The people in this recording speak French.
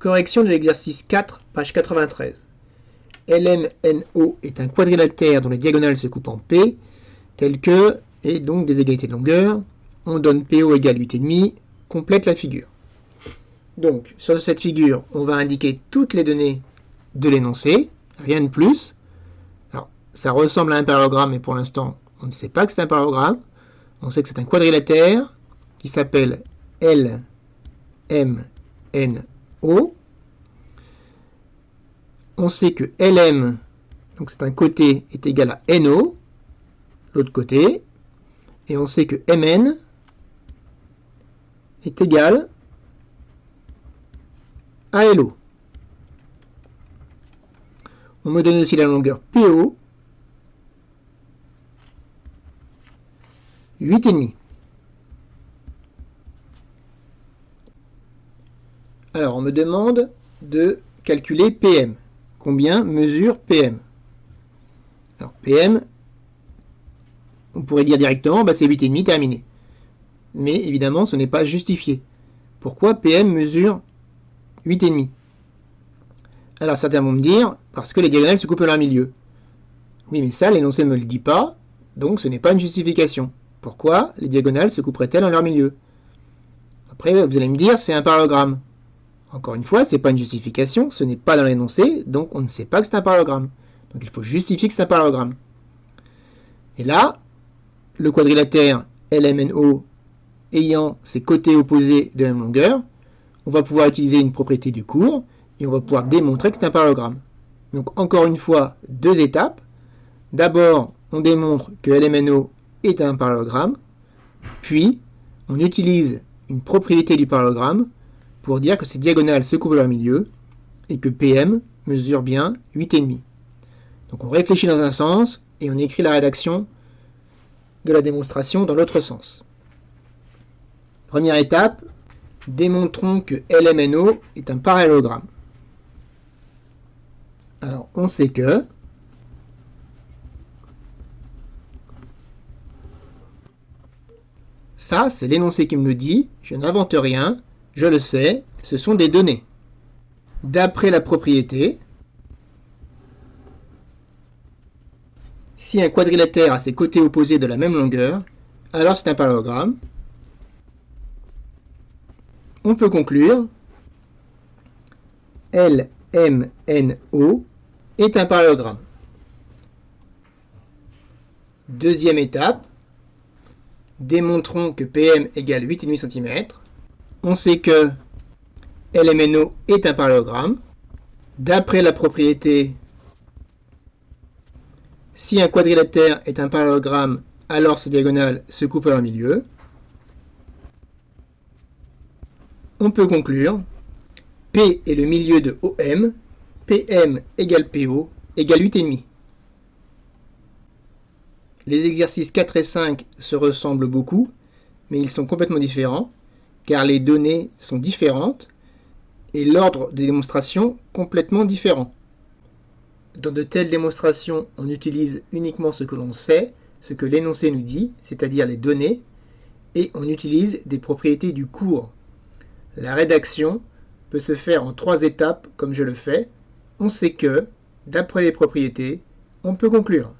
Correction de l'exercice 4, page 93. LMNO est un quadrilatère dont les diagonales se coupent en P, tel que, et donc des égalités de longueur. On donne PO égale 8,5, complète la figure. Donc, sur cette figure, on va indiquer toutes les données de l'énoncé, rien de plus. Alors, ça ressemble à un parallélogramme, mais pour l'instant, on ne sait pas que c'est un parallélogramme. On sait que c'est un quadrilatère qui s'appelle LMNO. On sait que LM, donc c'est un côté, est égal à NO, l'autre côté, et on sait que MN est égal à LO. On me donne aussi la longueur PO, 8,5. Alors, on me demande de calculer PM. Combien mesure PM? Alors, PM, on pourrait dire directement, c'est 8,5 terminé. Mais évidemment, ce n'est pas justifié. Pourquoi PM mesure 8,5? Alors, certains vont me dire, parce que les diagonales se coupent à leur milieu. Oui, mais ça, l'énoncé ne me le dit pas, donc ce n'est pas une justification. Pourquoi les diagonales se couperaient-elles en leur milieu? Après, vous allez me dire, c'est un parallélogramme. Encore une fois, ce n'est pas une justification, ce n'est pas dans l'énoncé, donc on ne sait pas que c'est un parallélogramme. Donc il faut justifier que c'est un parallélogramme. Et là, le quadrilatère LMNO ayant ses côtés opposés de la même longueur, on va pouvoir utiliser une propriété du cours, et on va pouvoir démontrer que c'est un parallélogramme. Donc encore une fois, deux étapes. D'abord, on démontre que LMNO est un parallélogramme, puis on utilise une propriété du parallélogramme pour dire que ces diagonales se coupent à leur milieu et que PM mesure bien 8,5. Donc on réfléchit dans un sens et on écrit la rédaction de la démonstration dans l'autre sens. Première étape, démontrons que LMNO est un parallélogramme. Alors on sait que ça, c'est l'énoncé qui me le dit, je n'invente rien, je le sais, ce sont des données. D'après la propriété, si un quadrilatère a ses côtés opposés de la même longueur, alors c'est un parallélogramme. On peut conclure LMNO est un parallélogramme. Deuxième étape, démontrons que PM égale 8,5 cm. On sait que LMNO est un parallélogramme. D'après la propriété, si un quadrilatère est un parallélogramme, alors ses diagonales se coupent à leur milieu. On peut conclure P est le milieu de OM, PM égale PO égale 8,5. Les exercices 4 et 5 se ressemblent beaucoup, mais ils sont complètement différents, car les données sont différentes et l'ordre des démonstrations complètement différent. Dans de telles démonstrations, on utilise uniquement ce que l'on sait, ce que l'énoncé nous dit, c'est-à-dire les données, et on utilise des propriétés du cours. La rédaction peut se faire en 3 étapes, comme je le fais. On sait que, d'après les propriétés, on peut conclure.